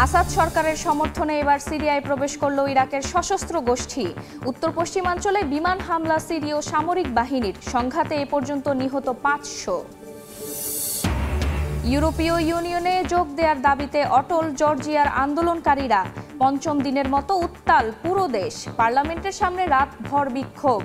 আসাদ সরকারের সমর্থনে এবার সিরিয়ায় প্রবেশ করল ইরাকের সশস্ত্র গোষ্ঠী। উত্তর পশ্চিমাঞ্চলে বিমান হামলা সিরীয় সামরিক বাহিনীর, সংঘাতে এ পর্যন্ত নিহত 500। ইউরোপীয় ইউনিয়নে যোগ দেওয়ার দাবিতে অটল জর্জিয়ার আন্দোলনকারীরা, পঞ্চম দিনের মতো উত্তাল পুরো দেশ। পার্লামেন্টের সামনে রাতভর বিক্ষোভ।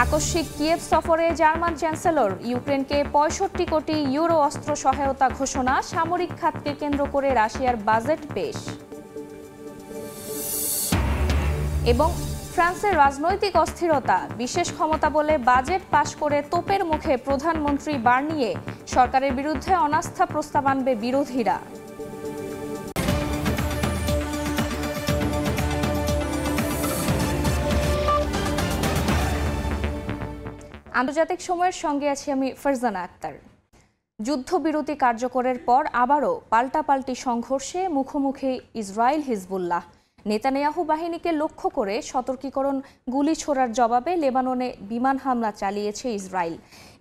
আকস্মিক কিয়েভ সফরে জার্মান চ্যান্সেলর, ইউক্রেনকে 65 কোটি ইউরো অস্ত্র সহায়তা ঘোষণা। সামরিক খাতকে কেন্দ্র করে রাশিয়ার বাজেট পেশ। এবং ফ্রান্সের রাজনৈতিক অস্থিরতা, বিশেষ ক্ষমতা বলে বাজেট পাশ করে তোপের মুখে প্রধানমন্ত্রী বার্নিয়ে। সরকারের বিরুদ্ধে অনাস্থা প্রস্তাব আনবে বিরোধীরা। আন্তর্জাতিক সময়ের সঙ্গে আছি আমি ফারজানা আক্তার। যুদ্ধবিরতি কার্যকরের পর আবারও পাল্টাপাল্টি সংঘর্ষে মুখোমুখি ইসরায়েল হিজবুল্লাহ। নেতানিয়াহু বাহিনীকে লক্ষ্য করে সতর্কীকরণ গুলি ছোড়ার জবাবে লেবাননে বিমান হামলা চালিয়েছে ইসরায়েল।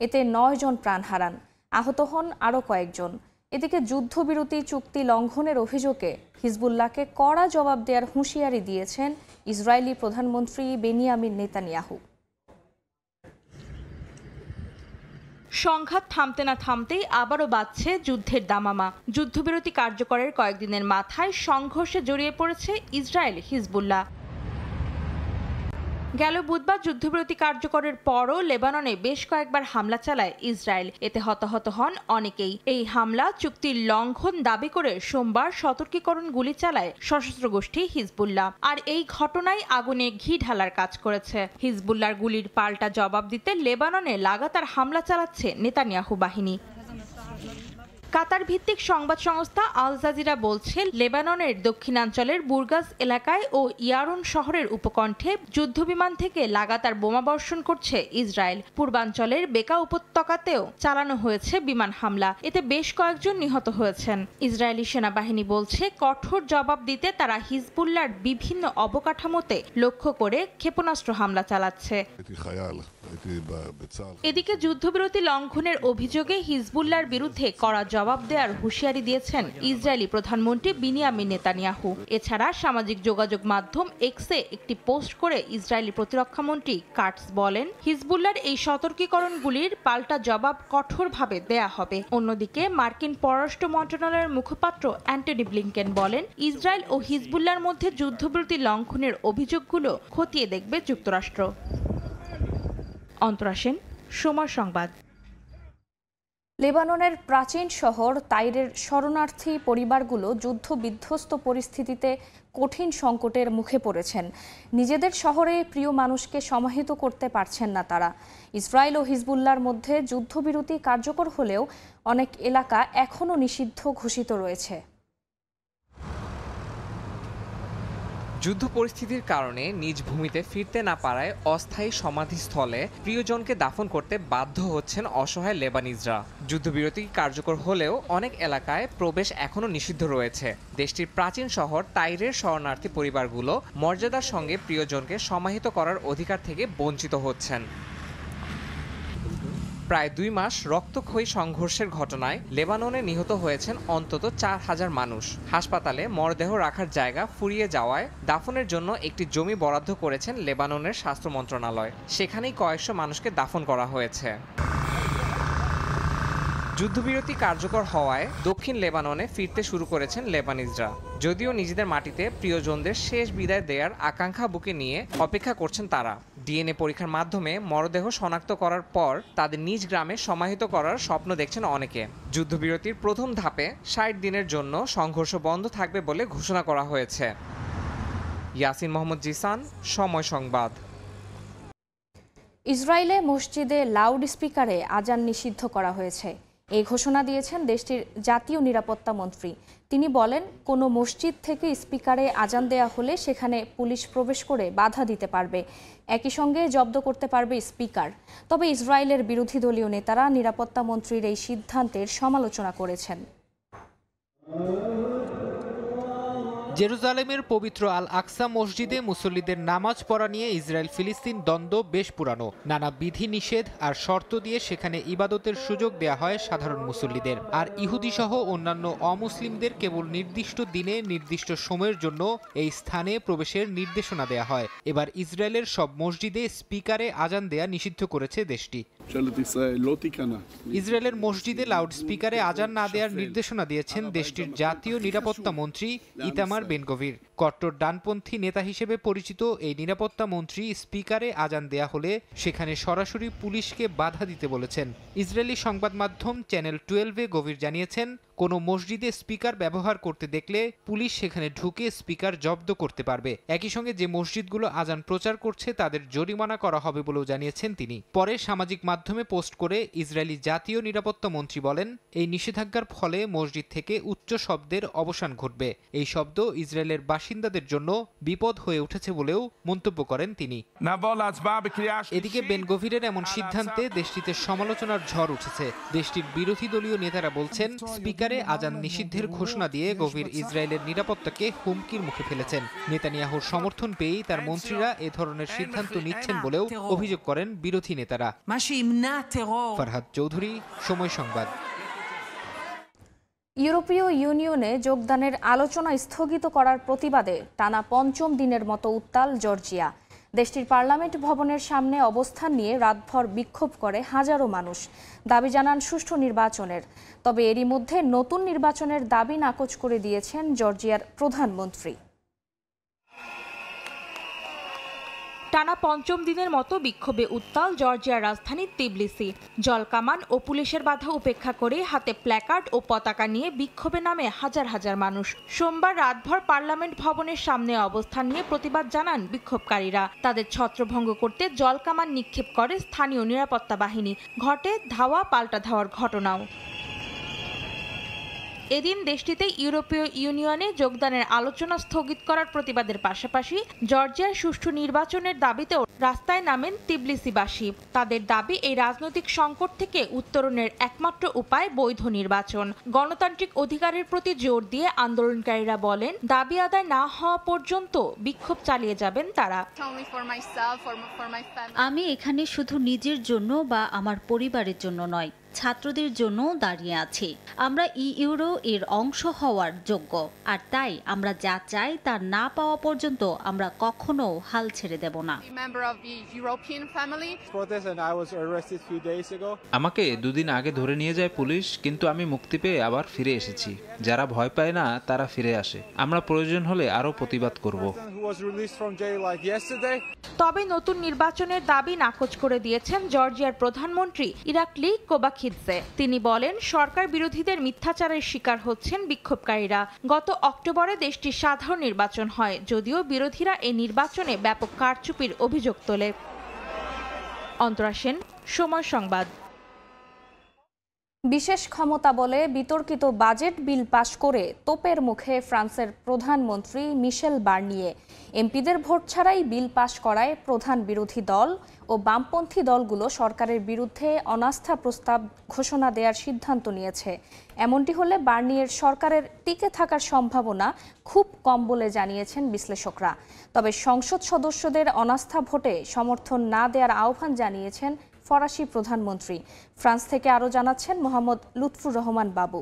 এতে 9 জন প্রাণ হারান, আহত হন আরও কয়েকজন। এদিকে যুদ্ধবিরতি চুক্তি লঙ্ঘনের অভিযোগে হিজবুল্লাহকে কড়া জবাব দেওয়ার হুঁশিয়ারি দিয়েছেন ইসরায়েলি প্রধানমন্ত্রী বেনিয়ামিন নেতানিয়াহু। সংঘাত থামতে না থামতেই আবারও বাজছে যুদ্ধের দামামা। যুদ্ধবিরতি কার্যকরের কয়েকদিনের মাথায় সংঘর্ষে জড়িয়ে পড়েছে ইসরায়েল হিজবুল্লাহ। গেল বুধবার যুদ্ধবিরতি কার্যকরের পরও লেবাননে বেশ কয়েকবার হামলা চালায় ইসরায়েল। এতে হতাহত হন অনেকেই। এই হামলা চুক্তির লঙ্ঘন দাবি করে সোমবার সতর্কীকরণ গুলি চালায় সশস্ত্র গোষ্ঠী হিজবুল্লাহ। আর এই ঘটনায় আগুনে ঘি ঢালার কাজ করেছে। হিজবুল্লাহর গুলির পাল্টা জবাব দিতে লেবাননে লাগাতার হামলা চালাচ্ছে নেতানিয়াহু বাহিনী। কাতার ভিত্তিক সংবাদ সংস্থা আল জাজিরা বলছে, লেবাননের দক্ষিণাঞ্চলের বুরগাস এলাকায় ও ইয়ারুন শহরের উপকণ্ঠে যুদ্ধবিমান থেকে লাগাতার বোমাবর্ষণ করছে ইসরায়েল। পূর্বাঞ্চলের বেকা উপত্যকাতেও চালানো হয়েছে বিমান হামলা। এতে বেশ কয়েকজন নিহত হয়েছেন। ইসরায়েলি সেনাবাহিনী বলছে, কঠোর জবাব দিতে তারা হিজবুল্লাহর বিভিন্ন অবকাঠামোতে লক্ষ্য করে ক্ষেপণাস্ত্র হামলা চালাচ্ছে। এদিকে যুদ্ধবিরতি লঙ্ঘনের অভিযোগে হিজবুল্লাহর বিরুদ্ধে কড়া জবাব দেওয়ার হুঁশিয়ারি দিয়েছেন ইসরায়েলি প্রধানমন্ত্রী বিনিয়ামিন নেতানিয়াহু। এছাড়া সামাজিক যোগাযোগ মাধ্যম এক্সে একটি পোস্ট করে ইসরায়েলি প্রতিরক্ষামন্ত্রী কাটস বলেন, হিজবুল্লাহর এই সতর্কীকরণগুলির পাল্টা জবাব কঠোরভাবে দেয়া হবে। অন্যদিকে মার্কিন পররাষ্ট্র মন্ত্রণালয়ের মুখপাত্র অ্যান্টনি ব্লিংকেন বলেন, ইসরায়েল ও হিজবুল্লাহর মধ্যে যুদ্ধবিরতি লঙ্ঘনের অভিযোগগুলো খতিয়ে দেখবে যুক্তরাষ্ট্র। অন্তরা সেন, সময় সংবাদ। লেবাননের প্রাচীন শহর তাইরের শরণার্থী পরিবারগুলো যুদ্ধ বিধ্বস্ত পরিস্থিতিতে কঠিন সংকটের মুখে পড়েছেন। নিজেদের শহরে প্রিয় মানুষকে সমাহিত করতে পারছেন না তারা। ইসরায়েল ও হিজবুল্লাহর মধ্যে যুদ্ধবিরতি কার্যকর হলেও অনেক এলাকা এখনও নিষিদ্ধ ঘোষিত রয়েছে। যুদ্ধ পরিস্থিতির কারণে নিজ ভূমিতে ফিরতে না পারায় অস্থায়ী সমাধিস্থলে প্রিয়জনকে দাফন করতে বাধ্য হচ্ছেন অসহায় লেবানিজরা। যুদ্ধবিরতি কার্যকর হলেও অনেক এলাকায় প্রবেশ এখনও নিষিদ্ধ রয়েছে। দেশটির প্রাচীন শহর তাইরের শরণার্থী পরিবারগুলো মর্যাদার সঙ্গে প্রিয়জনকে সমাহিত করার অধিকার থেকে বঞ্চিত হচ্ছেন। প্রায় 2 মাস রক্তক্ষয়ী সংঘর্ষের ঘটনায় লেবাননে নিহত হয়েছেন অন্তত 4000 মানুষ। হাসপাতালে মরদেহ রাখার জায়গা ফুরিয়ে যাওয়ায় দাফনের জন্য একটি জমি বরাদ্দ করেছেন লেবাননের স্বাস্থ্য মন্ত্রণালয়। সেখানেই কয়েকশো মানুষকে দাফন করা হয়েছে। যুদ্ধবিরতি কার্যকর হওয়ায় দক্ষিণ লেবাননে ফিরতে শুরু করেছেন লেবানিজরা। যদিও নিজেদের মাটিতে প্রিয়জনদের শেষ বিদায় দেওয়ার আকাঙ্ক্ষা বুকে নিয়ে অপেক্ষা করছেন তারা। ডিএনএ পরীক্ষার মাধ্যমে মরদেহ শনাক্ত করার পর তাদের নিজ গ্রামে সমাহিত করার স্বপ্ন দেখছেন অনেকে। যুদ্ধবিরতির প্রথম ধাপে 60 দিনের জন্য সংঘর্ষ বন্ধ থাকবে বলে ঘোষণা করা হয়েছে। ইয়াসিন মোহাম্মদ জিসান, সময় সংবাদ। ইসরায়েলে মসজিদে লাউড স্পিকারে আজান নিষিদ্ধ করা হয়েছে। এই ঘোষণা দিয়েছেন দেশটির জাতীয় নিরাপত্তা মন্ত্রী। তিনি বলেন, কোনো মসজিদ থেকে স্পিকারে আজান দেয়া হলে সেখানে পুলিশ প্রবেশ করে বাধা দিতে পারবে, একই সঙ্গে জব্দ করতে পারবে স্পিকার। তবে ইসরায়েলের বিরোধী দলীয় নেতারা নিরাপত্তা মন্ত্রীর এই সিদ্ধান্তের সমালোচনা করেছেন। জেরুজালেমের পবিত্র আল আকসা মসজিদে মুসল্লিদের নামাজ পড়া নিয়ে ইসরায়েল ফিলিস্তিন দ্বন্দ্ব বেশ পুরানো। নানা বিধি নিষেধ আর শর্ত দিয়ে সেখানে ইবাদতের সুযোগ দেয়া হয় সাধারণ মুসল্লিদের, আর ইহুদি সহ অন্যান্য অমুসলিমদের কেবল নির্দিষ্ট দিনে নির্দিষ্ট সময়ের জন্য এই স্থানে প্রবেশের নির্দেশনা দেয়া হয়। এবার ইসরায়েলের সব মসজিদে স্পিকারে আজান দেয়া নিষিদ্ধ করেছে দেশটি। ইসরায়েলের মসজিদে লাউড স্পিকারে আজান না দেওয়ার নির্দেশনা দিয়েছেন দেশটির জাতীয় নিরাপত্তা মন্ত্রী ইতামার বেন-গভির। কট্টর ডানপন্থী নেতা হিসেবে পরিচিত এই নিরাপত্তা মন্ত্রী স্পিকারে আজান দেয়া হলে সেখানে সরাসরি পুলিশকে বাধা দিতে বলেছেন। ইসরায়েলি সংবাদ মাধ্যম চ্যানেল 12-এ গভীর জানিয়েছেন, কোনো মসজিদে স্পিকার ব্যবহার করতে দেখলে পুলিশ সেখানে ঢুকে স্পিকার জব্দ করতে পারবে। একই সঙ্গে যে মসজিদগুলো আজান প্রচার করছে তাদের জরিমানা করা হবে বলেও জানিয়েছেন তিনি। পরে সামাজিক মাধ্যমে পোস্ট করে ইসরায়েলি জাতীয় নিরাপত্তা মন্ত্রী বলেন, এই নিষেধাজ্ঞার ফলে মসজিদ থেকে উচ্চ শব্দের অবসান ঘটবে। এই শব্দ ইসরায়েলের বাসিন্দাদের জন্য বিপদ হয়ে উঠেছে বলেও মন্তব্য করেন তিনি। এদিকে বেন-গভিরের এমন সিদ্ধান্তে দেশটিতে সমালোচনার ঝড় উঠেছে। দেশটির বিরোধী দলীয় নেতারা বলছেন, স্পিকারে আজান নিষিদ্ধের ঘোষণা দিয়ে গভীর ইসরায়েলের নিরাপত্তাকে হুমকির মুখে ফেলেছেন। নেতানিয়াহুর সমর্থন পেয়েই তার মন্ত্রীরা এ ধরনের সিদ্ধান্ত নিচ্ছেন বলেও অভিযোগ করেন বিরোধী নেতারা। ফারহাদ চৌধুরী, সময় সংবাদ। ইউরোপীয় ইউনিয়নে যোগদানের আলোচনা স্থগিত করার প্রতিবাদে টানা পঞ্চম দিনের মতো উত্তাল জর্জিয়া। দেশটির পার্লামেন্ট ভবনের সামনে অবস্থান নিয়ে রাতভর বিক্ষোভ করে হাজারো মানুষ। দাবি জানান সুষ্ঠু নির্বাচনের। তবে এরই মধ্যে নতুন নির্বাচনের দাবি নাকচ করে দিয়েছেন জর্জিয়ার প্রধানমন্ত্রী। টানা পঞ্চম দিনের মতো বিক্ষোভে উত্তাল জর্জিয়ার রাজধানী তিবলিসি। জলকামান ও পুলিশের বাধা উপেক্ষা করে হাতে প্ল্যাকার্ড ও পতাকা নিয়ে বিক্ষোভে নামে হাজার হাজার মানুষ। সোমবার রাতভর পার্লামেন্ট ভবনের সামনে অবস্থান নিয়ে প্রতিবাদ জানান বিক্ষোভকারীরা। তাদের ছত্রভঙ্গ করতে জলকামান নিক্ষেপ করে স্থানীয় নিরাপত্তা বাহিনী। ঘটে ধাওয়া পাল্টা ধাওয়ার ঘটনাও। এদিন দেশটিতে ইউরোপীয় ইউনিয়নে যোগদানের আলোচনা স্থগিত করার প্রতিবাদের পাশাপাশি জর্জিয়ার সুষ্ঠু নির্বাচনের দাবিতেও রাস্তায় নামেন তিবলিসিবাসী। তাদের দাবি, এই রাজনৈতিক সংকট থেকে উত্তরণের একমাত্র উপায় বৈধ নির্বাচন। গণতান্ত্রিক অধিকারের প্রতি জোর দিয়ে আন্দোলনকারীরা বলেন, দাবি আদায় না হওয়া পর্যন্ত বিক্ষোভ চালিয়ে যাবেন তারা। আমি এখানে শুধু নিজের জন্য বা আমার পরিবারের জন্য নয়, ছাত্রদের জন্য দাঁড়িয়ে আছি। আমরা ইউরো এর অংশ হওয়ার যোগ্য, আর তাই আমরা যা চাই তা না পাওয়া পর্যন্ত আমরা কখনো হাল ছেড়ে দেব না। আমাকে দুদিন আগে ধরে নিয়ে যায় পুলিশ, কিন্তু আমি মুক্তি পেয়ে আবার ফিরে এসেছি। যারা ভয় পায় না তারা ফিরে আসে। আমরা প্রয়োজন হলে আরো প্রতিবাদ করব। তবে নতুন নির্বাচনের দাবি নাকচ করে দিয়েছেন জর্জিয়ার প্রধানমন্ত্রী ইরাকলি কোবাখিদজে। তিনি বলেন, সরকার বিরোধীদের মিথ্যাচারের শিকার হচ্ছেন বিক্ষোভকারীরা। গত অক্টোবরে দেশটির সাধারণ নির্বাচন হয়, যদিও বিরোধীরা এই নির্বাচনে ব্যাপক কারচুপির অভিযোগ তোলে। অন্তরা সেন, সময় সংবাদ। বিশেষ ক্ষমতা বলে বিতর্কিত বাজেট বিল পাশ করে তোপের মুখে ফ্রান্সের প্রধানমন্ত্রী মিশেল বার্নিয়ে। এমপিদের ভোট ছাড়াই বিল পাশ করায় প্রধান বিরোধী দল ও বামপন্থী দলগুলো সরকারের বিরুদ্ধে অনাস্থা প্রস্তাব ঘোষণা দেওয়ার সিদ্ধান্ত নিয়েছে। এমনটি হলে বার্নিয়ের সরকারের টিকে থাকার সম্ভাবনা খুব কম বলে জানিয়েছেন বিশ্লেষকরা। তবে সংসদ সদস্যদের অনাস্থা ভোটে সমর্থন না দেওয়ার আহ্বান জানিয়েছেন ফরাসি প্রধানমন্ত্রী। ফ্রান্স থেকে আরও জানাচ্ছেন মোহাম্মদ লুৎফুর রহমান বাবু।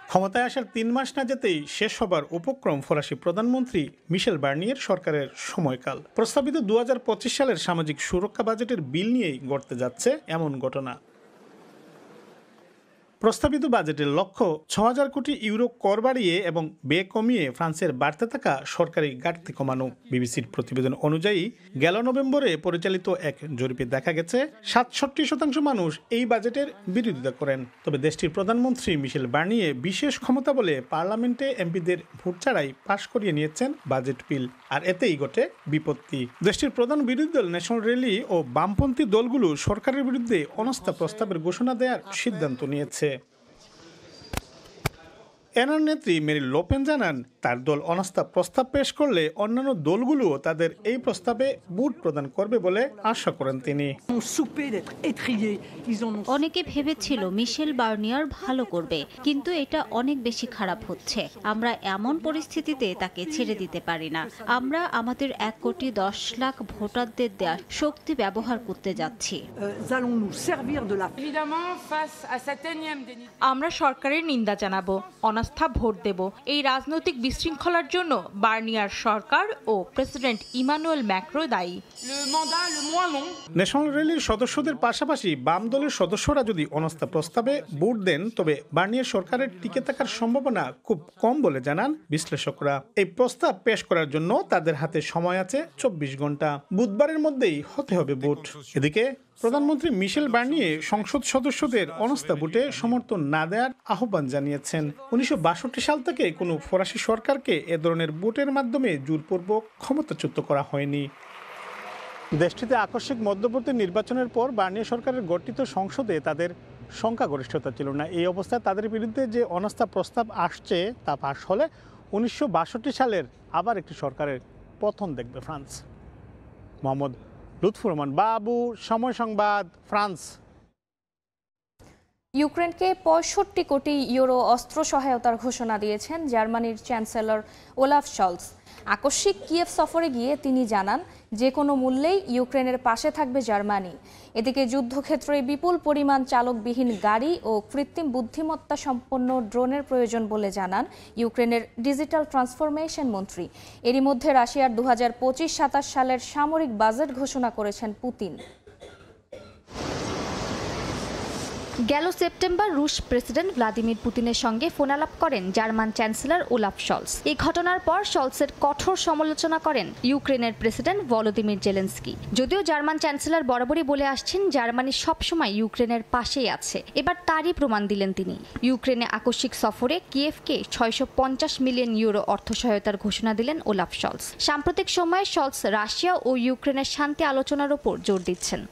ক্ষমতায় আসার 3 মাস না যেতেই শেষ হবার উপক্রম ফরাসি প্রধানমন্ত্রী মিশেল বার্নিয়ের সরকারের সময়কাল। প্রস্তাবিত 2025 সালের সামাজিক সুরক্ষা বাজেটের বিল নিয়েই ঘটতে যাচ্ছে এমন ঘটনা। প্রস্তাবিত বাজেটের লক্ষ্য 6000 কোটি ইউরো কর বাড়িয়ে এবং ব্যয় কমিয়ে ফ্রান্সের বাড়তে থাকা সরকারি ঘাটতি কমানো। বিবিসির প্রতিবেদন অনুযায়ী গেল নভেম্বরে পরিচালিত এক জরিপে দেখা গেছে 67% মানুষ এই বাজেটের বিরোধিতা করেন। তবে দেশটির প্রধানমন্ত্রী মিশেল বার্নিয়ে বিশেষ ক্ষমতা বলে পার্লামেন্টে এমপিদের ভোট ছাড়াই পাশ করিয়ে নিয়েছেন বাজেট বিল, আর এতেই ঘটে বিপত্তি। দেশটির প্রধান বিরোধী দল ন্যাশনাল র্যালি ও বামপন্থী দলগুলো সরকারের বিরুদ্ধে অনাস্থা প্রস্তাবের ঘোষণা দেওয়ার সিদ্ধান্ত নিয়েছে। এনার নেত্রী মেরি লোপেন জানান, তার দল অনাস্থা প্রস্তাব পেশ করলে অন্যান্য দলগুলোও তাদের এই প্রস্তাবে ভোট প্রদান করবে বলে আশা করেন তিনি। অনেকে ভেবেছিল মিশেল বার্নিয়ার ভালো করবে, কিন্তু এটা অনেক বেশি খারাপ হচ্ছে। আমরা এমন পরিস্থিতিতে তাকে ছেড়ে দিতে পারি না। আমরা আমাদের 1,10,00,000 ভোটারদের দেয়া শক্তি ব্যবহার করতে যাচ্ছি। আমরা সরকারের নিন্দা জানাবো, অনাস্থা ভোট দেব। এই রাজনৈতিক বিশৃঙ্খলার জন্য বার্নিয়ার সরকার ও প্রেসিডেন্ট ইমানুয়েল ম্যাক্রো দায়ী। ন্যাশনাল র্যালির সদস্যদের পাশাপাশি বাম দলের সদস্যরা যদি অনাস্থা প্রস্তাবে ভোট দেন, তবে বার্নিয়ার সরকারের টিকে থাকার সম্ভাবনা খুব কম বলে জানান বিশ্লেষকরা। এই প্রস্তাব পেশ করার জন্য তাদের হাতে সময় আছে 24 ঘন্টা। বুধবারের মধ্যেই হতে হবে ভোট। এদিকে প্রধানমন্ত্রী মিশেল বার্নিয়ে সংসদ সদস্যদের অনাস্থা ভোটে সমর্থন না দেওয়ার আহ্বান জানিয়েছেন। 1962 সাল থেকে কোনো ফরাসি সরকারকে এ ধরনের ভোটের মাধ্যমে জোরপূর্বক ক্ষমতাচ্যুত করা হয়নি। দেশটিতে আকস্মিক মধ্যবর্তী নির্বাচনের পর বার্নিয়ে সরকারের গঠিত সংসদে তাদের সংখ্যাগরিষ্ঠতা ছিল না। এই অবস্থায় তাদের বিরুদ্ধে যে অনাস্থা প্রস্তাব আসছে তা পাশ হলে 1962 সালের আবার একটি সরকারের পতন দেখবে ফ্রান্স। মোহাম্মদ লুৎফুর রহমান বাবু, সময় সংবাদ, ফ্রান্স। ইউক্রেনকে 65 কোটি ইউরো অস্ত্র সহায়তার ঘোষণা দিয়েছেন জার্মানির চ্যান্সেলর ওলাফ শলস। আকস্মিক কিয়েভ সফরে গিয়ে তিনি জানান, যে কোনো মূল্যেই ইউক্রেনের পাশে থাকবে জার্মানি। এদিকে যুদ্ধক্ষেত্রে বিপুল পরিমাণ চালকবিহীন গাড়ি ও কৃত্রিম বুদ্ধিমত্তা সম্পন্ন ড্রোনের প্রয়োজন বলে জানান ইউক্রেনের ডিজিটাল ট্রান্সফরমেশন মন্ত্রী। এরই মধ্যে রাশিয়ার 2025-27 সালের সামরিক বাজেট ঘোষণা করেছেন পুতিন। গেল সেপ্টেম্বর রুশ প্রেসিডেন্ট ভ্লাদিমির পুতিনের সঙ্গে ফোনালাপ করেন জার্মান চ্যান্সেলর ওলাফ শলস। এই ঘটনার পর শলসের কঠোর সমালোচনা করেন ইউক্রেনের প্রেসিডেন্ট ভলোদিমির জেলেনস্কি। যদিও জার্মান চ্যান্সেলর বরাবরই বলে আসছেন জার্মানি সবসময় ইউক্রেনের পাশেই আছে, এবার তারই প্রমাণ দিলেন তিনি। ইউক্রেনে আকস্মিক সফরে কিয়েভকে 650 মিলিয়ন ইউরো অর্থ সহায়তার ঘোষণা দিলেন ওলাফ শলস। সাম্প্রতিক সময়ে শলস রাশিয়া ও ইউক্রেনের শান্তি আলোচনার ওপর জোর দিচ্ছেন।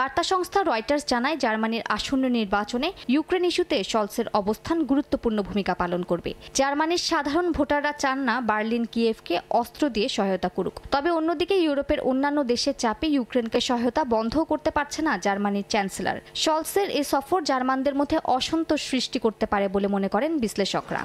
বার্তা সংস্থা রয়টার্স জানায়, জার্মানির আসন্ন নির্বাচনে ইউক্রেন ইস্যুতে শলসের অবস্থান গুরুত্বপূর্ণ ভূমিকা পালন করবে। জার্মানির সাধারণ ভোটাররা চান না বার্লিন কিয়েভকে অস্ত্র দিয়ে সহায়তা করুক। তবে অন্যদিকে ইউরোপের অন্যান্য দেশের চাপে ইউক্রেনকে সহায়তা বন্ধ করতে পারছে না জার্মানির চ্যান্সেলর। শলসের এই সফর জার্মানদের মধ্যে অসন্তোষ সৃষ্টি করতে পারে বলে মনে করেন বিশ্লেষকরা।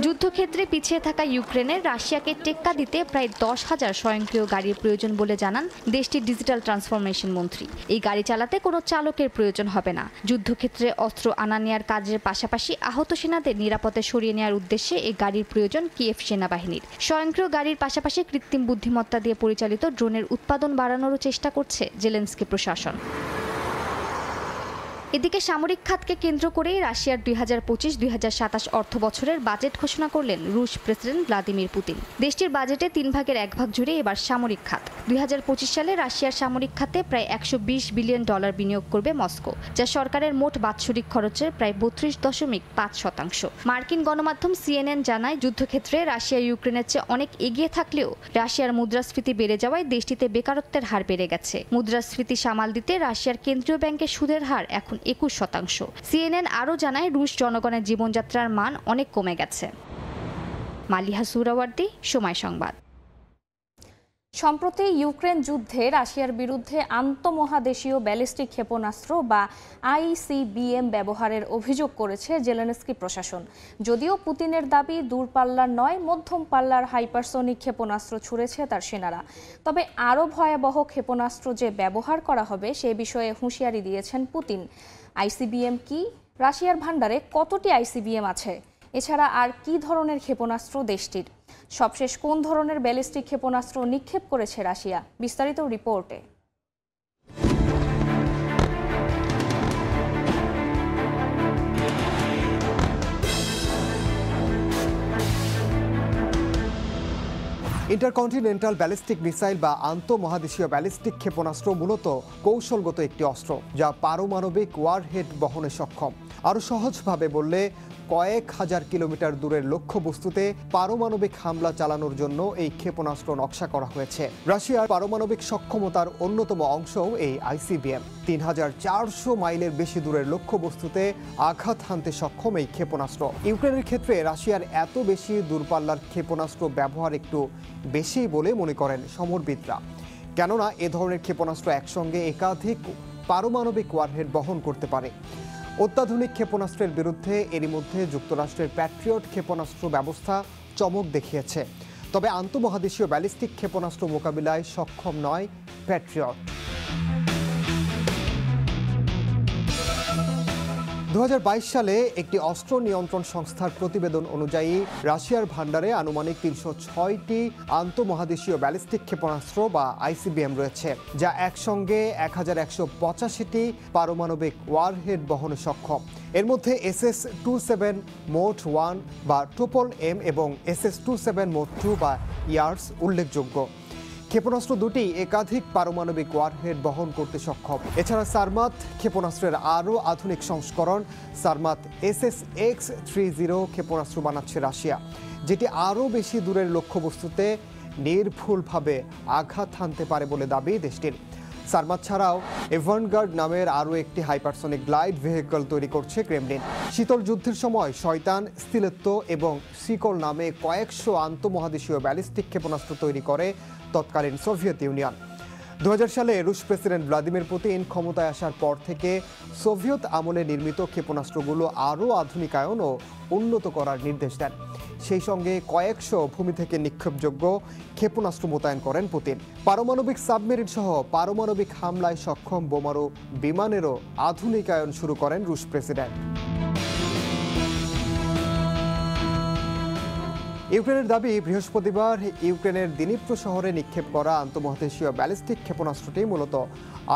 যুদ্ধক্ষেত্রে পিছিয়ে থাকা ইউক্রেনের রাশিয়াকে টেক্কা দিতে প্রায় 10,000 স্বয়ংক্রিয় গাড়ির প্রয়োজন বলে জানান দেশটির ডিজিটাল ট্রান্সফরমেশন মন্ত্রী। এই গাড়ি চালাতে কোনো চালকের প্রয়োজন হবে না। যুদ্ধক্ষেত্রে অস্ত্র আনা নেয়ার কাজের পাশাপাশি আহত সেনাদের নিরাপদে সরিয়ে নেওয়ার উদ্দেশ্যে এই গাড়ির প্রয়োজন কিয়েভ সেনাবাহিনীর। স্বয়ংক্রিয় গাড়ির পাশাপাশি কৃত্রিম বুদ্ধিমত্তা দিয়ে পরিচালিত ড্রোনের উৎপাদন বাড়ানোরও চেষ্টা করছে জেলেনস্কি প্রশাসন। এদিকে সামরিক খাতকে কেন্দ্র করেই রাশিয়ার 2025-2027 অর্থ বছরের বাজেট ঘোষণা করলেন রুশ প্রেসিডেন্ট ভ্লাদিমির পুতিন। দেশটির বাজেটে 3 ভাগের 1 ভাগ জুড়ে এবার সামরিক খাত। 2025 সালে রাশিয়ার সামরিক খাতে প্রায় $120 বিলিয়ন বিনিয়োগ করবে মস্কো, যা সরকারের মোট বাৎসরিক খরচের প্রায় 32.5%। মার্কিন গণমাধ্যম CNN জানায়, যুদ্ধক্ষেত্রে রাশিয়া ইউক্রেনের চেয়ে অনেক এগিয়ে থাকলেও রাশিয়ার মুদ্রাস্ফীতি বেড়ে যাওয়ায় দেশটিতে বেকারত্বের হার বেড়ে গেছে। মুদ্রাস্ফীতি সামাল দিতে রাশিয়ার কেন্দ্রীয় ব্যাংকের সুদের হার এখন 21%। CNN আরও জানায়, রুশ জনগণের জীবনযাত্রার মান অনেক কমে গেছে। মালিহা সুরাওয়ার্দী, সময় সংবাদ। সম্প্রতি ইউক্রেন যুদ্ধে রাশিয়ার বিরুদ্ধে আন্তঃমহাদেশীয় ব্যালিস্টিক ক্ষেপণাস্ত্র বা ICBM ব্যবহারের অভিযোগ করেছে জেলেনস্কি প্রশাসন। যদিও পুতিনের দাবি দূরপাল্লার নয়, মধ্যম পাল্লার হাইপারসোনিক ক্ষেপণাস্ত্র ছুড়েছে তার সেনারা। তবে আরও ভয়াবহ ক্ষেপণাস্ত্র যে ব্যবহার করা হবে সে বিষয়ে হুঁশিয়ারি দিয়েছেন পুতিন। ICBM কি? রাশিয়ার ভান্ডারে কতটি ICBM আছে? এছাড়া আর কি ধরনের ক্ষেপণাস্ত্র দেশটির? সবশেষ কোন ধরনের ব্যালিস্টিক ক্ষেপণাস্ত্র নিক্ষেপ করেছে রাশিয়া? বিস্তারিত রিপোর্টে। ইন্টারকন্টিনেন্টাল ব্যালিস্টিক মিসাইল বা আন্তঃমহাদেশীয় ব্যালিস্টিক ক্ষেপণাস্ত্র মূলত কৌশলগত একটি অস্ত্র, যা পারমাণবিক ওয়ারহেড বহনে সক্ষম। আরও সহজভাবে বললে কয়েক হাজার কিলোমিটার দূরের লক্ষ্যবস্তুতে পারমাণবিক হামলা চালানোর জন্য এই ক্ষেপণাস্ত্র নকশা করা হয়েছে। রাশিয়ার পারমাণবিক সক্ষমতার অন্যতম অংশও এই আইসিবিএম। ৩,৪০০ মাইলের বেশি দূরের লক্ষ্যবস্তুতে আঘাত হানতে সক্ষম এই ক্ষেপণাস্ত্র। ইউক্রেনের ক্ষেত্রে রাশিয়ার এত বেশি দূরপাল্লার ক্ষেপণাস্ত্র ব্যবহার একটু বেশি বলে মনে করেন সমরবিদরা, কেননা এ ধরনের ক্ষেপণাস্ত্র একসঙ্গে একাধিক পারমাণবিক ওয়ারহেড বহন করতে পারে। অত্যাধুনিক ক্ষেপণাস্ত্রের বিরুদ্ধে এরই মধ্যে যুক্তরাষ্ট্রের প্যাট্রিয়ট ক্ষেপণাস্ত্র ব্যবস্থা চমক দেখিয়েছে। তবে আন্তঃমহাদেশীয় ব্যালিস্টিক ক্ষেপণাস্ত্র মোকাবিলায় সক্ষম নয় প্যাট্রিয়ট। 2022 সালে একটি অস্ত্র নিয়ন্ত্রণ সংস্থার প্রতিবেদন অনুযায়ী রাশিয়ার ভান্ডারে আনুমানিক 306টি আন্তঃমহাদেশীয় ব্যালিস্টিক ক্ষেপণাস্ত্র বা আইসিবিএম রয়েছে, যা একসঙ্গে 1185টি পারমাণবিক ওয়ারহেড বহনে সক্ষম। এর মধ্যে SS-27 মোড 1 বা ট্রিপল এম এবং SS-27 মোড 2 বা ইয়ার্স উল্লেখযোগ্য। ক্ষেপণাস্ত্র দুটি একাধিক পারমাণবিক ওয়ারহেড বহন করতে সক্ষম। এছাড়া সারমাত ক্ষেপণাস্ত্রের আরও আধুনিক সংস্করণ সারমাত SSX-30 ক্ষেপণাস্ত্র বানাচ্ছে রাশিয়া, যেটি আরও বেশি দূরের লক্ষ্যবস্তুতে নির্ভুলভাবে আঘাত হানতে পারে বলে দাবি দেশটির। সারমাত ছাড়াও এভানগার্ড নামের আরও একটি হাইপারসনিক গ্লাইড ভেহিকল তৈরি করছে ক্রেমলিন। শীতল যুদ্ধের সময় শয়তান, স্তিলেত্তো এবং সিকল নামে কয়েকশো আন্তঃমহাদেশীয় ব্যালিস্টিক ক্ষেপণাস্ত্র তৈরি করে তৎকালীন সোভিয়েত ইউনিয়ন। 2000 সালে রুশ প্রেসিডেন্ট ভ্লাদিমির পুতিন ক্ষমতায় আসার পর থেকে সোভিয়েত আমলে নির্মিত ক্ষেপণাস্ত্রগুলো আরও আধুনিকায়ন ও উন্নত করার নির্দেশ দেন। সেই সঙ্গে কয়েকশো ভূমি থেকে নিক্ষেপযোগ্য ক্ষেপণাস্ত্র মোতায়েন করেন পুতিন। পারমাণবিক সাবমেরিন সহ পারমাণবিক হামলায় সক্ষম বোমারু বিমানেরও আধুনিকায়ন শুরু করেন রুশ প্রেসিডেন্ট। ইউক্রেনের দাবি, বৃহস্পতিবার ইউক্রেনের দিনিপ্রো শহরে নিক্ষেপ করা আন্তঃমহাদেশীয় ব্যালিস্টিক ক্ষেপণাস্ত্রটি মূলত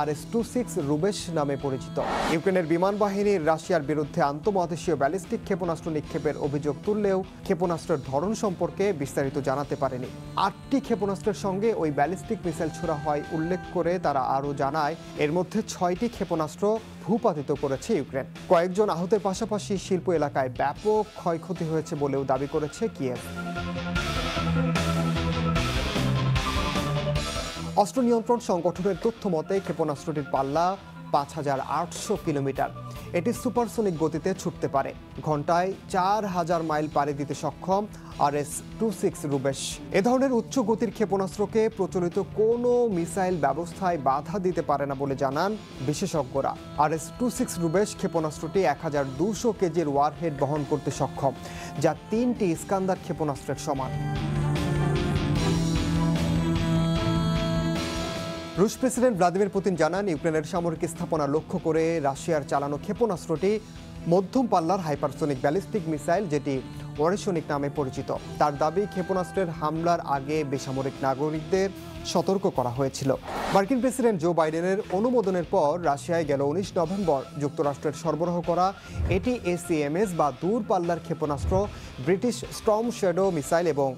RS-26 রুবেশ নামে পরিচিত। ইউক্রেনের বিমান বাহিনীর রাশিয়ার বিরুদ্ধে আন্তঃমহাদেশীয় ব্যালিস্টিক ক্ষেপণাস্ত্র নিক্ষেপের অভিযোগ তুললেও ক্ষেপণাস্ত্রের ধরন সম্পর্কে বিস্তারিত জানাতে পারেনি। 8টি ক্ষেপণাস্ত্রের সঙ্গে ওই ব্যালিস্টিক মিসাইল ছোড়া হয় উল্লেখ করে তারা আরও জানায়, এর মধ্যে 6টি ক্ষেপণাস্ত্র ভূপাতিত করেছে ইউক্রেন। কয়েকজন আহতের পাশাপাশি শিল্প এলাকায় ব্যাপক ক্ষয়ক্ষতি হয়েছে বলেও দাবি করেছে কিয়েভ। অস্ত্র নিয়ন্ত্রণ সংগঠনের তথ্য মতে ক্ষেপণাস্ত্রটির পাল্লা 5800 কিলোমিটার। এটি সুপারসনিক গতিতে ছুটতে পারে। ঘন্টায় 4000 মাইল পাড়ি দিতে সক্ষম RS-26 রুবেশ। এ ধরনের উচ্চ গতির ক্ষেপণাস্ত্রকে প্রচলিত কোনো মিসাইল ব্যবস্থায় বাধা দিতে পারে না বলে জানান বিশেষজ্ঞরা। RS-26 রুবেশ ক্ষেপণাস্ত্রটি 1200 কেজির ওয়ারহেড বহন করতে সক্ষম, যা 3টি ইস্কান্দার ক্ষেপণাস্ত্রের সমান। রুশ প্রেসিডেন্ট ভ্লাদিমির পুতিন জানান, ইউক্রেনের সামরিক স্থাপনা লক্ষ্য করে রাশিয়ার চালানো ক্ষেপণাস্ত্রটি মধ্যম পাল্লার হাইপারসনিক ব্যালিস্টিক মিসাইল, যেটি ওরেশনিক নামে পরিচিত। তার দাবি, ক্ষেপণাস্ত্রের হামলার আগে বেসামরিক নাগরিকদের সতর্ক করা হয়েছিল। মার্কিন প্রেসিডেন্ট জো বাইডেনের অনুমোদনের পর রাশিয়ায় গেল 19 নভেম্বর যুক্তরাষ্ট্রের সরবরাহ করা ATACMS বা দূরপাল্লার ক্ষেপণাস্ত্র ব্রিটিশ স্টর্ম শ্যাডো মিসাইল এবং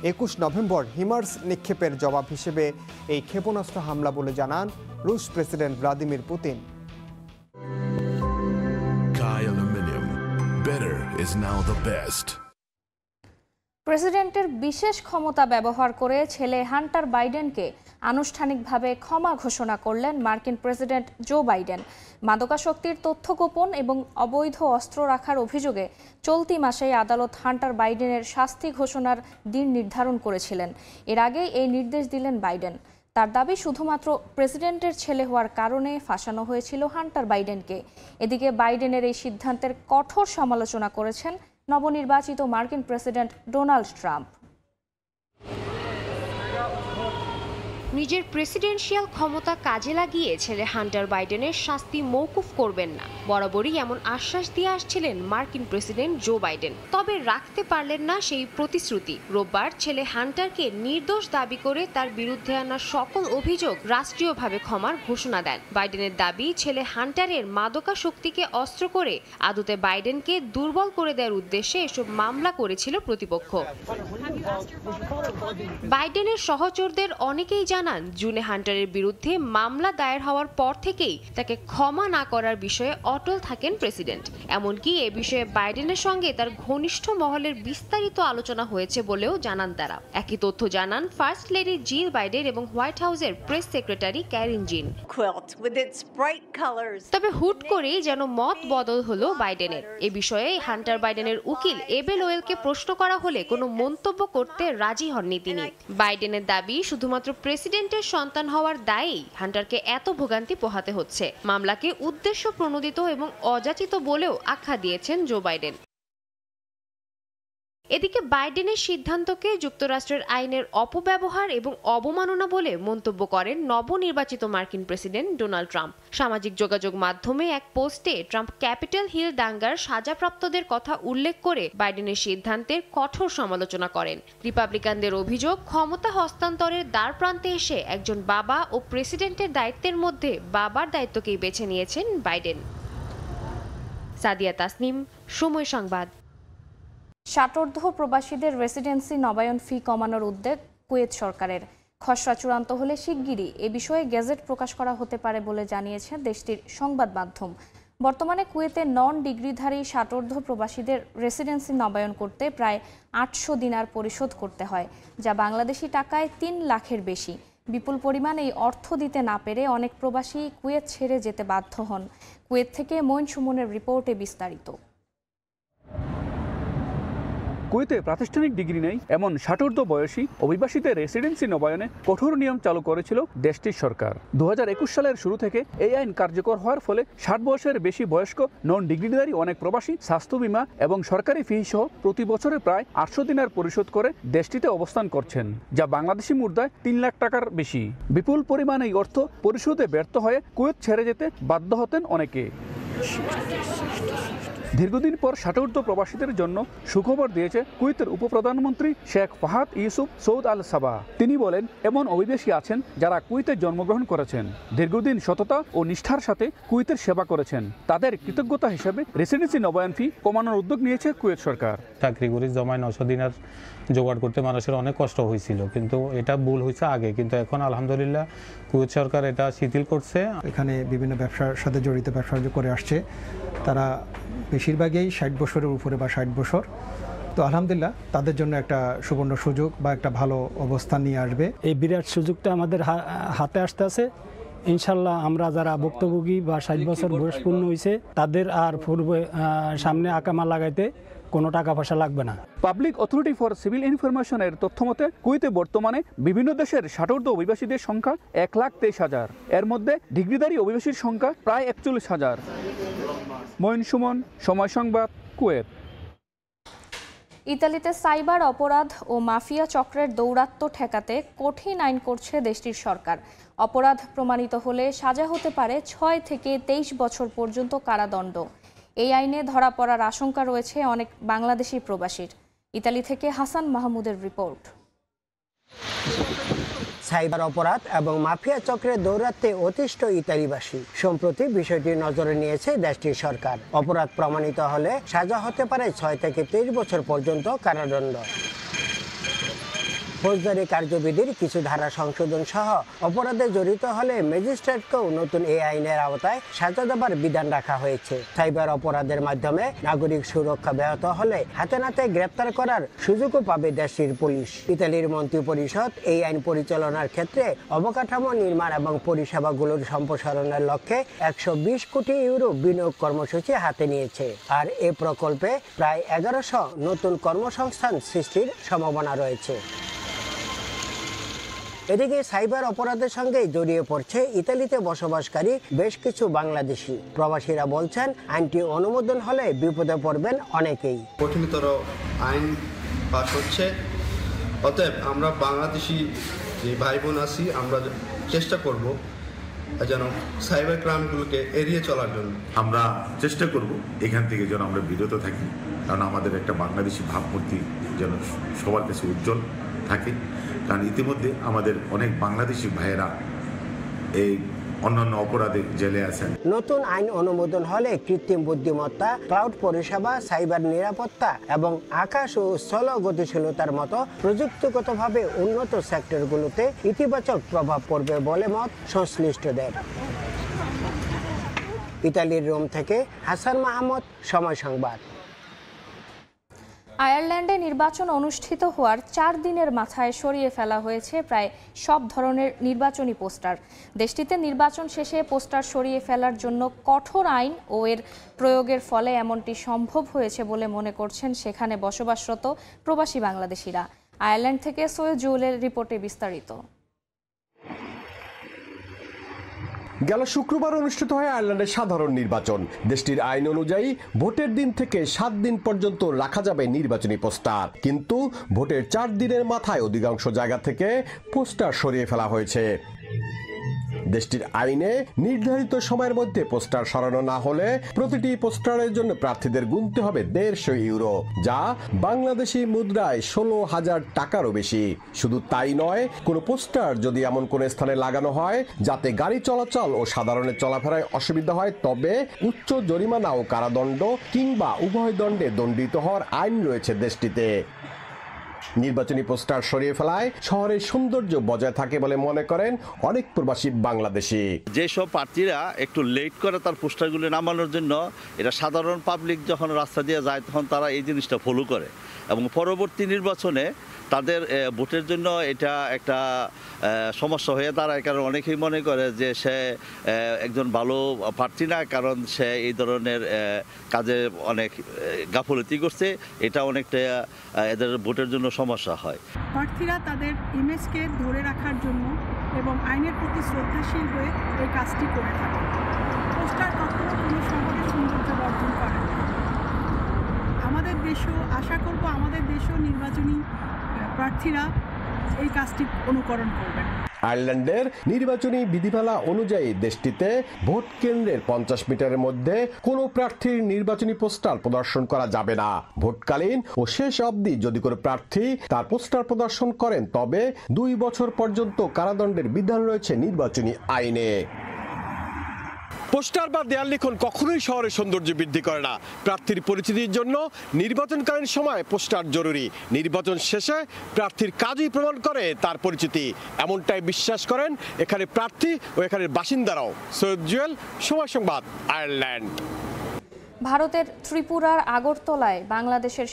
21 নভেম্বর হিমার্স নিক্ষেপের জবাব হিসেবে এই ক্ষেপণাস্ত্র হামলা বলে জানান রুশ প্রেসিডেন্ট ভ্লাদিমির পুতিন। প্রেসিডেন্টের বিশেষ ক্ষমতা ব্যবহার করে ছেলে হান্টার বাইডেনকে আনুষ্ঠানিকভাবে ক্ষমা ঘোষণা করলেন মার্কিন প্রেসিডেন্ট জো বাইডেন। মাদকাসক্তির তথ্য গোপন এবং অবৈধ অস্ত্র রাখার অভিযোগে চলতি মাসেই আদালত হান্টার বাইডেনের শাস্তি ঘোষণার দিন নির্ধারণ করেছিলেন। এর আগেই এই নির্দেশ দিলেন বাইডেন। তার দাবি, শুধুমাত্র প্রেসিডেন্টের ছেলে হওয়ার কারণে ফাঁসানো হয়েছিল হান্টার বাইডেনকে। এদিকে বাইডেনের এই সিদ্ধান্তের কঠোর সমালোচনা করেছেন নবনির্বাচিত মার্কিন প্রেসিডেন্ট ডোনাল্ড ট্রাম্প। নিজের প্রেসিডেন্সিয়াল ক্ষমতা কাজে লাগিয়ে ছেলে হান্টার বাইডেনের শাস্তি মওকুফ করবেন না, বরাবরই এমন আশ্বাস দিয়ে আসছিলেন মার্কিন প্রেসিডেন্ট জো বাইডেন। তবে রাখতে পারলেন না সেই প্রতিশ্রুতি। রোববার ছেলে হান্টারকে নির্দোষ দাবি করে তার বিরুদ্ধে আনা সকল অভিযোগ রাষ্ট্রীয়ভাবে ক্ষমার ঘোষণা দেন। বাইডেনের দাবি, ছেলে হান্টারের মাদকাসক্তিকে অস্ত্র করে আদতে বাইডেনকে দুর্বল করে দেওয়ার উদ্দেশ্যে এসব মামলা করেছিল প্রতিপক্ষ। বাইডেনের সহচরদের অনেকেই জানান জুনে হান্টারের বিরুদ্ধে মামলা দায়ের হওয়ার পর থেকেই তাকে ক্ষমা না করার বিষয়ে অটল থাকেন প্রেসিডেন্ট। এমনকি এ বিষয়ে বাইডেনের সঙ্গে তার ঘনিষ্ঠ মহলের বিস্তারিত আলোচনা হয়েছে বলেও জানান তারা। একই তথ্য জানান ফার্স্ট লেডি জিল বাইডেন এবং হোয়াইট হাউসের প্রেস সেক্রেটারি ক্যারিন জিন। তবে হুট করেই যেন মত বদল হলো বাইডেনের। এ বিষয়ে হান্টার বাইডেনের উকিল এবেল ওয়েলকে প্রশ্ন করা হলে কোনো মন্তব্য করতে রাজি হননি তিনি। বাইডেনের দাবি শুধুমাত্র প্রেসিডেন্টের সন্তান হওয়ার দায়েই হান্টারকে এত ভোগান্তি পোহাতে হচ্ছে। মামলাকে উদ্দেশ্য প্রণোদিত এবং অযাচিত বলেও আখ্যা দিয়েছেন জো বাইডেন। এদিকে বাইডেনের সিদ্ধান্তকে যুক্তরাষ্ট্রের আইনের অপব্যবহার এবং অবমাননা বলে মন্তব্য করেন নবনির্বাচিত মার্কিন প্রেসিডেন্ট ডোনাল্ড ট্রাম্প। সামাজিক যোগাযোগ মাধ্যমে এক পোস্টে ট্রাম্প ক্যাপিটাল হিল দাঙ্গার সাজাপ্রাপ্তদের কথা উল্লেখ করে বাইডেনের সিদ্ধান্তের কঠোর সমালোচনা করেন। রিপাবলিকানদের অভিযোগ, ক্ষমতা হস্তান্তরের দ্বারপ্রান্তে এসে একজন বাবা ও প্রেসিডেন্টের দায়িত্বের মধ্যে বাবার দায়িত্বকেই বেছে নিয়েছেন বাইডেন। সাদিয়া তাসনিম, সময় সংবাদ। ষাটোর্ধ্ব প্রবাসীদের রেসিডেন্সি নবায়ন ফি কমানোর উদ্যোগ কুয়েত সরকারের। খসড়া চূড়ান্ত হলে শিগগিরই এ বিষয়ে গেজেট প্রকাশ করা হতে পারে বলে জানিয়েছে দেশটির সংবাদ মাধ্যম। বর্তমানে কুয়েতে নন ডিগ্রিধারী ষাটোর্ধ্ব প্রবাসীদের রেসিডেন্সি নবায়ন করতে প্রায় 800 দিনার পরিশোধ করতে হয়, যা বাংলাদেশি টাকায় 3 লাখের বেশি। বিপুল পরিমাণ এই অর্থ দিতে না পেরে অনেক প্রবাসী কুয়েত ছেড়ে যেতে বাধ্য হন। কুয়েত থেকে মঈন সুমনের রিপোর্টে বিস্তারিত। কুয়েতে প্রাতিষ্ঠানিক ডিগ্রি নেই এমন ষাটোর্ধ্ব বয়সী অভিবাসীদের রেসিডেন্সি নবায়নে কঠোর নিয়ম চালু করেছিল দেশটির সরকার। 2021 সালের শুরু থেকে এই আইন কার্যকর হওয়ার ফলে 60 বছরের বেশি বয়স্ক নন ডিগ্রিধারী অনেক প্রবাসী স্বাস্থ্য বীমা এবং সরকারি ফি সহ প্রতি বছরে প্রায় 800 দিনার পরিশোধ করে দেশটিতে অবস্থান করছেন, যা বাংলাদেশি মুদ্রায় 3 লাখ টাকার বেশি। বিপুল পরিমাণ এই অর্থ পরিশোধে ব্যর্থ হয়ে কুয়েত ছেড়ে যেতে বাধ্য হতেন অনেকে। দীর্ঘদিন পর ষাটোর্ধ্ব প্রবাসীদের জন্য সুখবর দিয়েছে কুয়েতের উপপ্রধানমন্ত্রী শেখ ফাহাদ ইউসুফ সৌদ আল সাবা। তিনি বলেন, এমন অভিবাসী আছেন যারা কুয়েতে জন্মগ্রহণ করেছেন, দীর্ঘদিন সততা ও নিষ্ঠার সাথে কুয়েতের সেবা করেছেন। তাদের কৃতজ্ঞতা হিসেবে রেসিডেন্সি নবায়ন ফি কমানোর উদ্যোগ নিয়েছে কুয়েত সরকার। চাকরি করে জমায় 900 দিনার জোগাড় করতে মানুষের অনেক কষ্ট হয়েছিল, কিন্তু এটা ভুল হয়েছে আগে, কিন্তু এখন আলহামদুলিল্লাহ কুয়েত সরকার এটা শিথিল করছে। এখানে বিভিন্ন ব্যবসার সাথে জড়িত ব্যবসা করে আসছে, তারা বেশিরভাগই 60 বছরের উপরে বা 60 বছর। তো আলহামদুলিল্লাহ তাদের জন্য একটা সুবর্ণ সুযোগ বা একটা ভালো অবস্থান নিয়ে আসবে। এই বিরাট সুযোগটা আমাদের হাতে আসতে আছে। ইনশাল্লাহ আমরা যারা ভুক্তভোগী বা 60 বছর বয়স পূর্ণ হয়েছে তাদের আর পূর্বে সামনে আকামা লাগাইতে কোনো টাকা পয়সা লাগবে না। পাবলিক অথরিটি ফর সিভিল ইনফরমেশনের তথ্য মতে কুয়েতে বর্তমানে বিভিন্ন দেশের ষাটোর্ধ্ব অভিবাসীদের সংখ্যা 1,23,000। এর মধ্যে ডিগ্রিধারী অভিবাসীর সংখ্যা প্রায় 41,000। মঈন সুমন, সময় সংবাদ, কুয়েত। ইতালিতে সাইবার অপরাধ ও মাফিয়া চক্রের দৌরাত্ম্য ঠেকাতে কঠিন আইন করছে দেশটির সরকার। অপরাধ প্রমাণিত হলে সাজা হতে পারে 6 থেকে 23 বছর পর্যন্ত কারাদণ্ড। এই আইনে ধরা পড়ার আশঙ্কা রয়েছে অনেক বাংলাদেশি প্রবাসীর। ইতালি থেকে হাসান মাহমুদের রিপোর্ট। সাইবার অপরাধ এবং মাফিয়া চক্রের দৌরাত্ম্যে অতিষ্ঠ ইতালিবাসী। সম্প্রতি বিষয়টি নজরে নিয়েছে দেশটির সরকার। অপরাধ প্রমাণিত হলে সাজা হতে পারে 6 থেকে 23 বছর পর্যন্ত কারাদণ্ড। ফৌজদারি কার্যবিধির কিছু ধারা সংশোধন সহ অপরাধে জড়িত হলে ম্যাজিস্ট্রেটকেও নতুন এই আইনের আওতায় সাজা দেবার বিধান রাখা হয়েছে। সাইবার অপরাধের মাধ্যমে নাগরিক সুরক্ষা ব্যাহত হলে হাতে নাতে গ্রেপ্তার করার সুযোগও পাবে দেশটির পুলিশ। ইতালির মন্ত্রিপরিষদ এই আইন পরিচালনার ক্ষেত্রে অবকাঠামো নির্মাণ এবং পরিষেবাগুলোর সম্প্রসারণের লক্ষ্যে 120 কোটি ইউরো বিনিয়োগ কর্মসূচি হাতে নিয়েছে। আর এ প্রকল্পে প্রায় 1100 নতুন কর্মসংস্থান সৃষ্টির সম্ভাবনা রয়েছে। এদিকে সাইবার অপরাধের সঙ্গে জড়িয়ে পড়ছে ইতালিতে বসবাসকারী বেশ কিছু বাংলাদেশি। প্রবাসীরা বলছেন, আইনটি অনুমোদন হলে বিপদে পড়বেন অনেকেই। কঠিনতর আইন পাস হচ্ছে, অতএব আমরা বাংলাদেশি যে ভাই বোন আছি আমরা চেষ্টা করব যেন সাইবার ক্রাইমগুলোকে এড়িয়ে চলার জন্য। আমরা চেষ্টা করব এখান থেকে যেন আমরা বিরত থাকি, কারণ আমাদের একটা বাংলাদেশি ভাবমূর্তি যেন সবার কাছে উজ্জ্বল থাকে। কারণ ইতিমধ্যে আমাদের অনেক বাংলাদেশি ভাইয়েরা এই অন্যান্য অপরাধে জেলে আছেন। নতুন আইন অনুমোদন হলে কৃত্রিম বুদ্ধিমত্তা, ক্লাউড পরিষেবা, সাইবার নিরাপত্তা এবং আকাশ ও স্থল গতিশীলতার মতো প্রযুক্তিগতভাবে উন্নত সেক্টরগুলোতে ইতিবাচক প্রভাব পড়বে বলে মত সংশ্লিষ্টদের। ইতালির রোম থেকে হাসান মাহমুদ, সময় সংবাদ। আয়ারল্যান্ডে নির্বাচন অনুষ্ঠিত হওয়ার 4 দিনের মাথায় সরিয়ে ফেলা হয়েছে প্রায় সব ধরনের নির্বাচনী পোস্টার। দেশটিতে নির্বাচন শেষে পোস্টার সরিয়ে ফেলার জন্য কঠোর আইন ও এর প্রয়োগের ফলে এমনটি সম্ভব হয়েছে বলে মনে করছেন সেখানে বসবাসরত প্রবাসী বাংলাদেশিরা। আয়ারল্যান্ড থেকে সৈয়দ জুয়েলের রিপোর্টে বিস্তারিত। গেল শুক্রবার অনুষ্ঠিত হয় আয়ারল্যান্ডের সাধারণ নির্বাচন। দেশটির আইন অনুযায়ী ভোটের দিন থেকে 7 দিন পর্যন্ত রাখা যাবে নির্বাচনী পোস্টার, কিন্তু ভোটের 4 দিনের মাথায় অধিকাংশ জায়গা থেকে পোস্টার সরিয়ে ফেলা হয়েছে। দেশটির আইনে নির্ধারিত সময়ের মধ্যে পোস্টার সরানো না হলে প্রতিটি পোস্টারের জন্য প্রার্থীদের গুনতে হবে 150 ইউরো, যা বাংলাদেশি মুদ্রায় 16,000 টাকারও বেশি। শুধু তাই নয়, কোনো পোস্টার যদি এমন কোন স্থানে লাগানো হয় যাতে গাড়ি চলাচল ও সাধারণের চলাফেরায় অসুবিধা হয়, তবে উচ্চ জরিমানা ও কারাদণ্ড কিংবা উভয় দণ্ডে দণ্ডিত হওয়ার আইন রয়েছে দেশটিতে। নির্বাচনী পোস্টার সরিয়ে ফেলায় শহরের সৌন্দর্য বজায় থাকে বলে মনে করেন অনেক প্রবাসী বাংলাদেশি। যেসব প্রার্থীরা একটু লেট করে তার পোস্টারগুলো নামানোর জন্য, এটা সাধারণ পাবলিক যখন রাস্তা দিয়ে যায় তখন তারা এই জিনিসটা ফলো করে এবং পরবর্তী নির্বাচনে তাদের ভোটের জন্য এটা একটা সমস্যা হয়ে দাঁড়ায়। কারণ অনেকেই মনে করে যে সে একজন ভালো প্রার্থী না, কারণ সে এই ধরনের কাজে অনেক গাফলতি করছে। এটা অনেকটা এদের ভোটের জন্য সমস্যা হয়। প্রার্থীরা তাদের ইমেজকে ধরে রাখার জন্য এবং আইনের প্রতি শ্রদ্ধাশীল হয়ে এই কাজটি করে থাকে। পোস্টার কখনো কোনো শহরের সৌন্দর্য বর্ধন করে না। আমাদের দেশও, আশা করব আমাদের দেশও নির্বাচনী প্রার্থীরা এই কাজটি অনুকরণ করবেন। আয়ারল্যান্ডের নির্বাচনী বিধিমালা অনুযায়ী দেশটিতে ভোট কেন্দ্রের 50 মিটারের মধ্যে কোনো প্রার্থীর নির্বাচনী পোস্টার প্রদর্শন করা যাবে না। ভোটকালীন ও শেষ অবধি যদি কোনো প্রার্থী তার পোস্টার প্রদর্শন করেন তবে 2 বছর পর্যন্ত কারাদণ্ডের বিধান রয়েছে নির্বাচনী আইনে। পোস্টার বা দেয়াল লিখন কখনোই শহরের সৌন্দর্য বৃদ্ধি করে না। প্রার্থীর পরিচিতির জন্য নির্বাচনকালীন সময় পোস্টার জরুরি, নির্বাচন শেষে প্রার্থীর কাজই প্রমাণ করে তার পরিচিতি, এমনটাই বিশ্বাস করেন এখানে প্রার্থী ও এখানের বাসিন্দারাও। সৈয়দ জুয়েল, সময় সংবাদ, আয়ারল্যান্ড। ভারতের ত্রিপুরার আগরতলায় বাংলাদেশের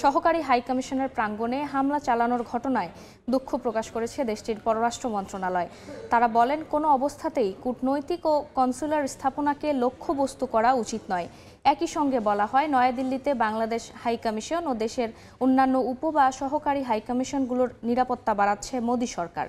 সহকারী হাইকমিশনের প্রাঙ্গণে হামলা চালানোর ঘটনায় দুঃখ প্রকাশ করেছে দেশটির পররাষ্ট্র মন্ত্রণালয়। তারা বলেন, কোনো অবস্থাতেই কূটনৈতিক ও কনসুলার স্থাপনাকে লক্ষ্যবস্তু করা উচিত নয়। একই সঙ্গে বলা হয়, নয়াদিল্লিতে বাংলাদেশ হাইকমিশন ও দেশের অন্যান্য উপ বা সহকারী হাইকমিশনগুলোর নিরাপত্তা বাড়াচ্ছে মোদী সরকার।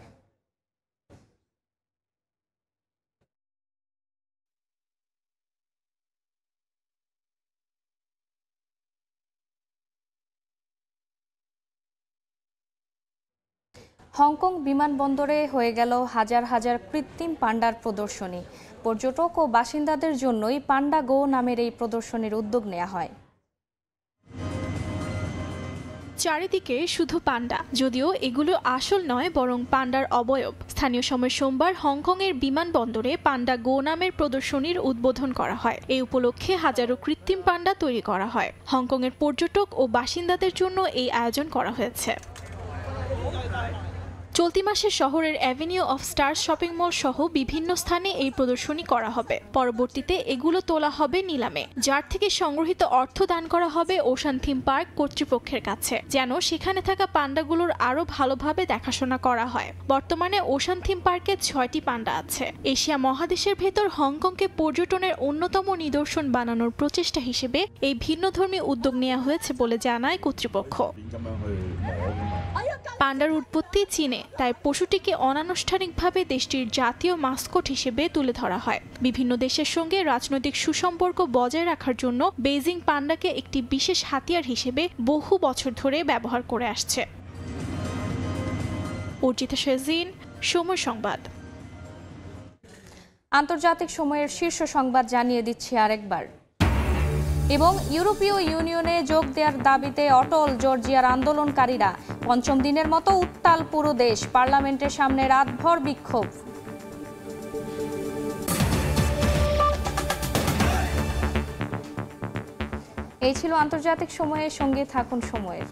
হংকং বিমানবন্দরে হয়ে গেল হাজার হাজার কৃত্রিম পান্ডার প্রদর্শনী। পর্যটক ও বাসিন্দাদের জন্যই পান্ডা গো নামের এই প্রদর্শনীর উদ্যোগ নেওয়া হয়। চারিদিকে শুধু পান্ডা, যদিও এগুলো আসল নয় বরং পান্ডার অবয়ব। স্থানীয় সময় সোমবার হংকংয়ের বিমানবন্দরে পান্ডা গো নামের প্রদর্শনীর উদ্বোধন করা হয়। এই উপলক্ষে হাজারো কৃত্রিম পান্ডা তৈরি করা হয়। হংকংয়ের পর্যটক ও বাসিন্দাদের জন্য এই আয়োজন করা হয়েছে। চলতি মাসে শহরের avenue of stars shopping mall সহ বিভিন্ন স্থানে এই প্রদর্শনী করা হবে। পরবর্তীতে এগুলো তোলা হবে নিলামে, যার থেকে সংগ্রহিত অর্থ দান করা হবে ওশান থিম পার্ক কর্তৃপক্ষের কাছে, যেন সেখানে থাকা পান্ডাগুলোর আরও ভালোভাবে দেখাশোনা করা হয়। বর্তমানে ওশান থিম পার্কে 6টি পান্ডা আছে। এশিয়া মহাদেশের ভেতর হংকংকে পর্যটনের অন্যতম নিদর্শন বানানোর প্রচেষ্টা হিসেবে এই ভিন্নধর্মী উদ্যোগ নেওয়া হয়েছে বলে জানায় কর্তৃপক্ষ। পান্ডার উৎপত্তি চীনে, তাই পশুটিকে অনানুষ্ঠানিকভাবে দেশটির জাতীয় মাস্কট হিসেবে তুলে ধরা হয়। বিভিন্ন দেশের সঙ্গে রাজনৈতিক সুসম্পর্ক বজায় রাখার জন্য বেইজিং পান্ডাকে একটি বিশেষ হাতিয়ার হিসেবে বহু বছর ধরে ব্যবহার করে আসছে। অর্জিতা শেজিন, সময় সংবাদ। আন্তর্জাতিক সময়ের শীর্ষ সংবাদ জানিয়ে দিচ্ছি আরেকবার। এবং ইউরোপীয় ইউনিয়নে যোগ দেওয়ার দাবিতে অটল জর্জিয়ার আন্দোলনকারীরা। 5ম দিনের মতো উত্তাল পুরো দেশ। পার্লামেন্টের সামনে রাতভর বিক্ষোভ। এই ছিল আন্তর্জাতিক সময়ের সঙ্গে থাকুন সময়ের।